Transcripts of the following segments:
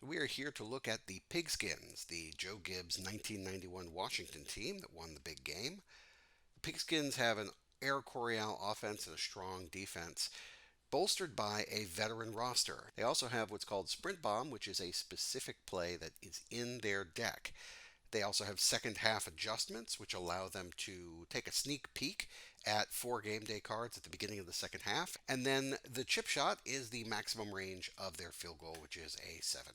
We are here to look at the Pigskins, the Joe Gibbs 1991 Washington team that won the big game. The Pigskins have an Air Coryell offense and a strong defense, bolstered by a veteran roster. They also have what's called Sprint Bomb, which is a specific play that is in their deck. They also have second half adjustments, which allow them to take a sneak peek at 4 game day cards at the beginning of the second half. And then the chip shot is the maximum range of their field goal, which is a 7.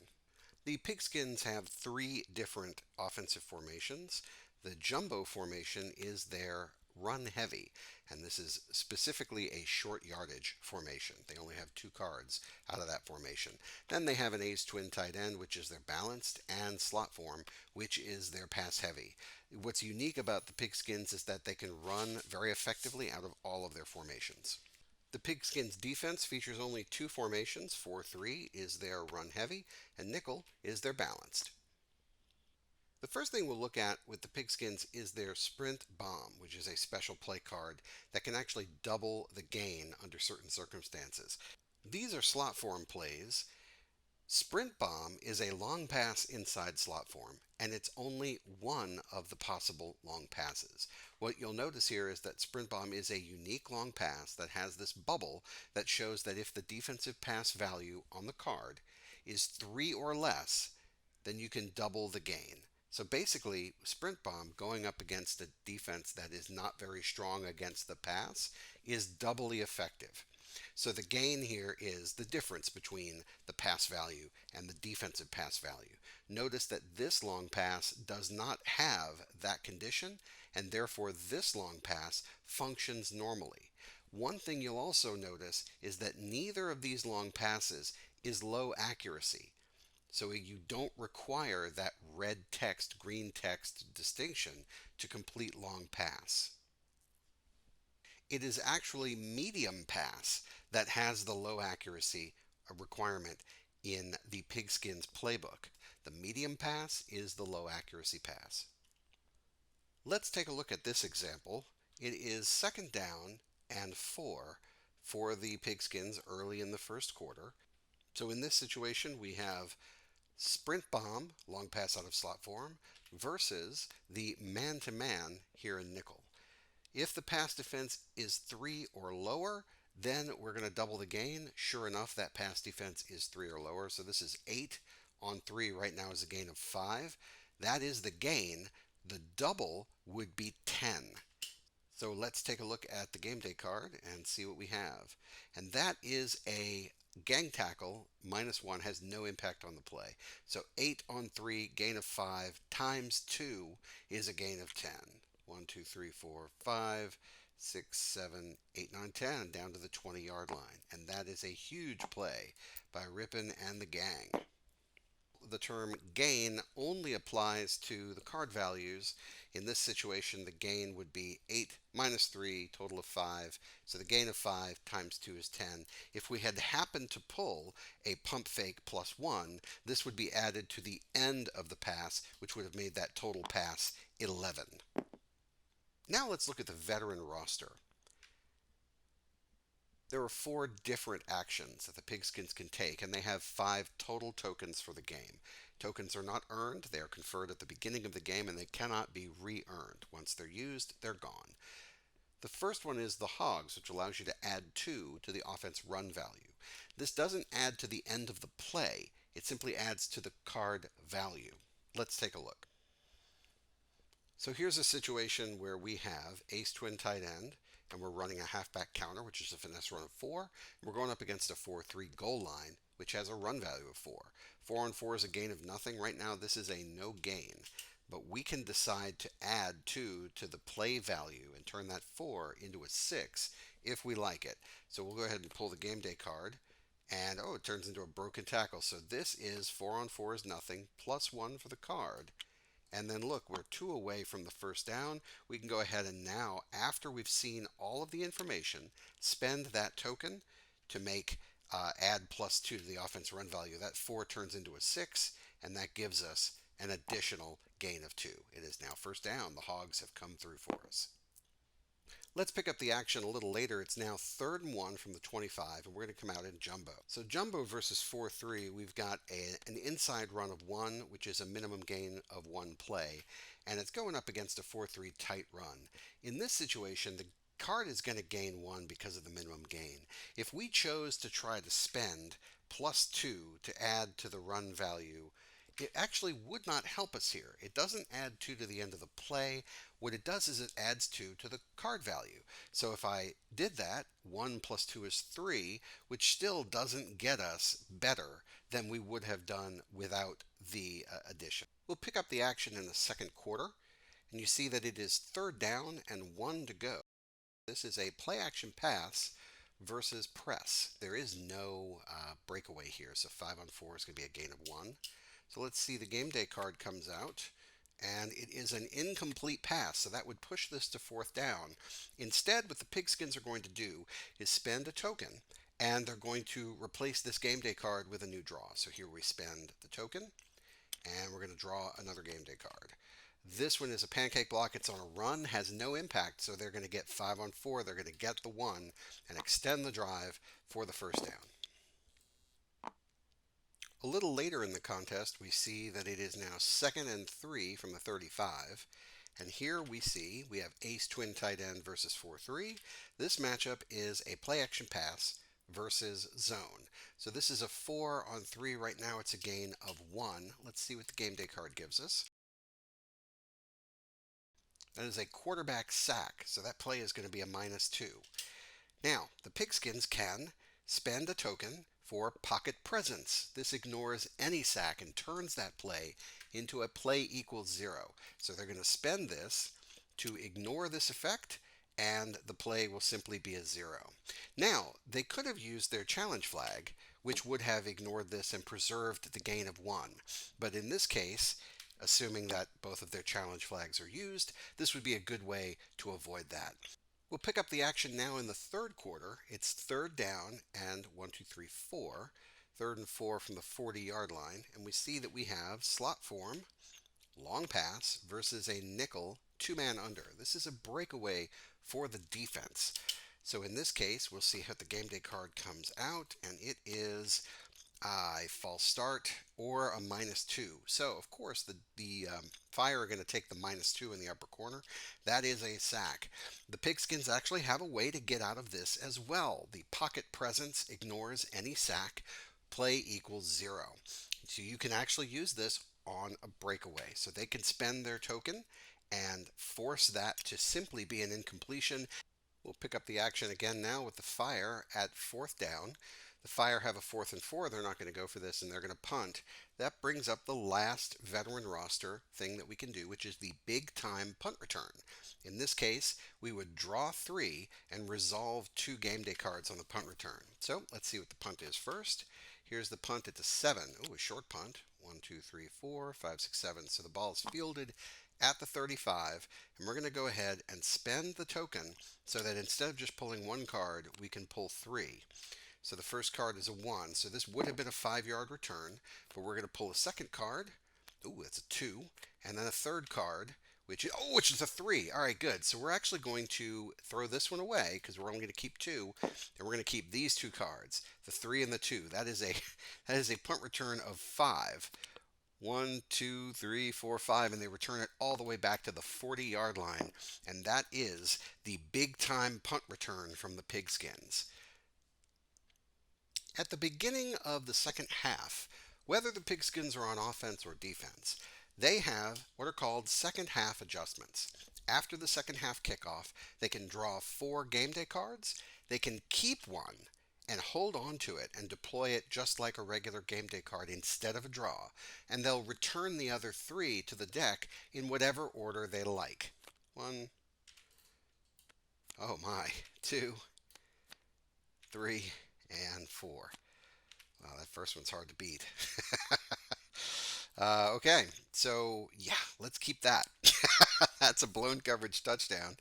The Pigskins have 3 different offensive formations. The jumbo formation is their run heavy, and this is specifically a short yardage formation. They only have 2 cards out of that formation. Then they have an ace twin tight end, which is their balanced, and slot form, which is their pass heavy. What's unique about the Pigskins is that they can run very effectively out of all of their formations. The Pigskins defense features only 2 formations. 4-3 is their run heavy, and nickel is their balanced. The first thing we'll look at with the Pigskins is their Sprint Bomb, which is a special play card that can actually double the gain under certain circumstances. These are slot form plays. Sprint Bomb is a long pass inside slot form, and it's only one of the possible long passes. What you'll notice here is that Sprint Bomb is a unique long pass that has this bubble that shows that if the defensive pass value on the card is 3 or less, then you can double the gain. So basically, Sprint Bomb going up against a defense that is not very strong against the pass is doubly effective. So the gain here is the difference between the pass value and the defensive pass value. Notice that this long pass does not have that condition, and therefore this long pass functions normally. One thing you'll also notice is that neither of these long passes is low accuracy. So you don't require that red text, green text distinction to complete long pass. It is actually medium pass that has the low accuracy requirement in the Pigskins playbook. The medium pass is the low accuracy pass. Let's take a look at this example. It is 2nd down and 4 for the Pigskins early in the first quarter. So in this situation, we have Sprint Bomb, long pass out of slot form, versus the man-to-man here in nickel. If the pass defense is 3 or lower, then we're going to double the gain. Sure enough, that pass defense is 3 or lower. So this is 8 on 3 right now is a gain of 5. That is the gain. The double would be 10. So let's take a look at the game day card and see what we have. And that is a gang tackle. -1 has no impact on the play. So 8 on 3, gain of 5, times 2 is a gain of 10. 1, 2, 3, 4, 5, 6, 7, 8, 9, 10, down to the 20-yard line. And that is a huge play by Rippin and the gang. The term gain only applies to the card values. In this situation, the gain would be 8 minus 3, total of 5. So the gain of 5 times 2 is 10. If we had happened to pull a pump fake +1, this would be added to the end of the pass, which would have made that total pass 11. Now let's look at the veteran roster. There are 4 different actions that the Pigskins can take, and they have 5 total tokens for the game. Tokens are not earned, they are conferred at the beginning of the game, and they cannot be re-earned. Once they're used, they're gone. The first one is the Hogs, which allows you to add 2 to the offense run value. This doesn't add to the end of the play, it simply adds to the card value. Let's take a look. So here's a situation where we have ace twin tight end, and we're running a halfback counter, which is a finesse run of 4. And we're going up against a 4-3 goal line, which has a run value of 4. 4 on 4 is a gain of nothing. Right now, this is a no gain. But we can decide to add 2 to the play value and turn that 4 into a 6 if we like it. So we'll go ahead and pull the game day card. And it turns into a broken tackle. So this is 4 on 4 is nothing, +1 for the card. And then look, we're 2 away from the first down. We can go ahead and now, after we've seen all of the information, spend that token to make add +2 to the offense run value. That 4 turns into a 6, and that gives us an additional gain of 2. It is now first down. The Hogs have come through for us. Let's pick up the action a little later. It's now 3rd and 1 from the 25, and we're going to come out in jumbo. So jumbo versus 4-3, we've got an inside run of 1, which is a minimum gain of 1 play, and it's going up against a 4-3 tight run. In this situation, the card is going to gain 1 because of the minimum gain. If we chose to try to spend +2 to add to the run value, it actually would not help us here. It doesn't add 2 to the end of the play. What it does is it adds 2 to the card value. So if I did that, 1 plus 2 is 3, which still doesn't get us better than we would have done without the addition. We'll pick up the action in the 2nd quarter, and you see that it is 3rd down and 1 to go. This is a play action pass versus press. There is no breakaway here, so 5-on-4 is going to be a gain of 1. So let's see, the game day card comes out, and it is an incomplete pass, so that would push this to 4th down. Instead, what the Pigskins are going to do is spend a token, and they're going to replace this game day card with a new draw. So here we spend the token, and we're going to draw another game day card. This one is a pancake block. It's on a run, has no impact, so they're going to get 5-on-4. They're going to get the 1 and extend the drive for the 1st down. A little later in the contest, we see that it is now 2nd and 3 from the 35. And here we see we have ace twin tight end versus 4-3. This matchup is a play action pass versus zone. So this is a 4-on-3. Right now it's a gain of 1. Let's see what the game day card gives us. That is a quarterback sack, so that play is going to be a -2. Now, the Pigskins can spend a token for pocket presence. This ignores any sack and turns that play into a play equals 0. So they're going to spend this to ignore this effect, and the play will simply be a 0. Now, they could have used their challenge flag, which would have ignored this and preserved the gain of 1. But in this case, assuming that both of their challenge flags are used, this would be a good way to avoid that. We'll pick up the action now in the 3rd quarter. It's 3rd down and 1, 2, 3, 4. 3rd and 4 from the 40-yard line. And we see that we have slot form, long pass versus a nickel, 2-man under. This is a breakaway for the defense. So in this case, we'll see how the game day card comes out, and it is a false start or a -2. So of course the Fire are going to take the -2 in the upper corner. That is a sack. The Pigskins actually have a way to get out of this as well. The pocket presence ignores any sack. Play equals 0. So you can actually use this on a breakaway. So they can spend their token and force that to simply be an incompletion. We'll pick up the action again now with the Fire at 4th down. The Fire have a 4th and 4. They're not going to go for this, and they're going to punt. That brings up the last veteran roster thing that we can do, which is the big time punt return. In this case, we would draw 3 and resolve 2 game day cards on the punt return. So let's see what the punt is first. Here's the punt at the 7. Oh, a short punt. 1, 2, 3, 4, 5, 6, 7. So the ball is fielded at the 35, and we're going to go ahead and spend the token so that instead of just pulling 1 card, we can pull 3. So the first card is a 1, so this would have been a 5-yard return, but we're going to pull a 2nd card. Ooh, that's a 2, and then a 3rd card, which is a 3. All right, good. So we're actually going to throw this one away because we're only going to keep 2, and we're going to keep these 2 cards, the 3 and the 2. That is a punt return of 5. 1, 2, 3, 4, 5, and they return it all the way back to the 40-yard line, and that is the big time punt return from the Pigskins. At the beginning of the 2nd half, whether the Pigskins are on offense or defense, they have what are called 2nd half adjustments. After the 2nd half kickoff, they can draw 4 game day cards, they can keep 1 and hold on to it and deploy it just like a regular game day card instead of a draw, and they'll return the other 3 to the deck in whatever order they like. 1, oh my, 2, 3, and 4. Wow, that first one's hard to beat. Okay, so yeah, let's keep that. That's a blown coverage touchdown.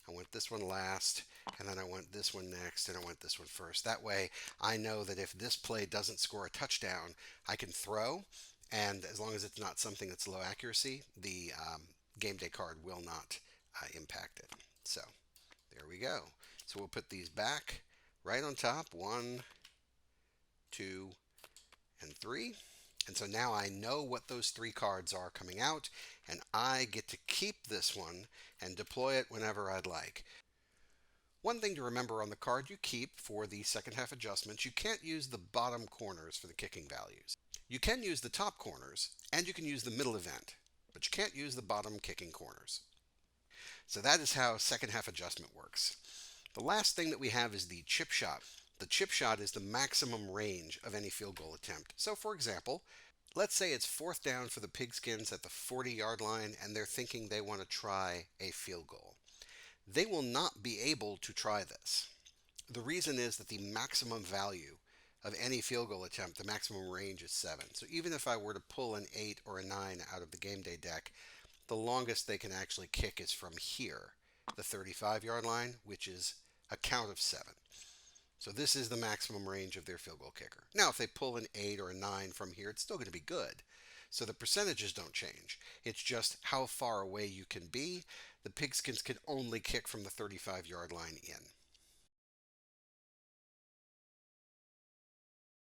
I went this one last, and then I went this one next, and I went this one first. That way, I know that if this play doesn't score a touchdown, I can throw, and as long as it's not something that's low accuracy, the game day card will not impact it. So There we go. So we'll put these back right on top. 1, 2, and 3. And so now I know what those 3 cards are coming out, and I get to keep this one and deploy it whenever I'd like. One thing to remember on the card you keep for the second half adjustments, you can't use the bottom corners for the kicking values. You can use the top corners, and you can use the middle event, but you can't use the bottom kicking corners. So that is how second half adjustment works. The last thing that we have is the chip shot. The chip shot is the maximum range of any field goal attempt. So for example, let's say it's fourth down for the Pigskins at the 40-yard line and they're thinking they want to try a field goal. They will not be able to try this. The reason is that the maximum value of any field goal attempt, the maximum range is 7. So even if I were to pull an 8 or a 9 out of the game day deck, the longest they can actually kick is from here, the 35-yard line, which is a count of 7. So this is the maximum range of their field goal kicker. Now, if they pull an 8 or a 9 from here, it's still going to be good. So the percentages don't change. It's just how far away you can be. The Pigskins can only kick from the 35-yard line in.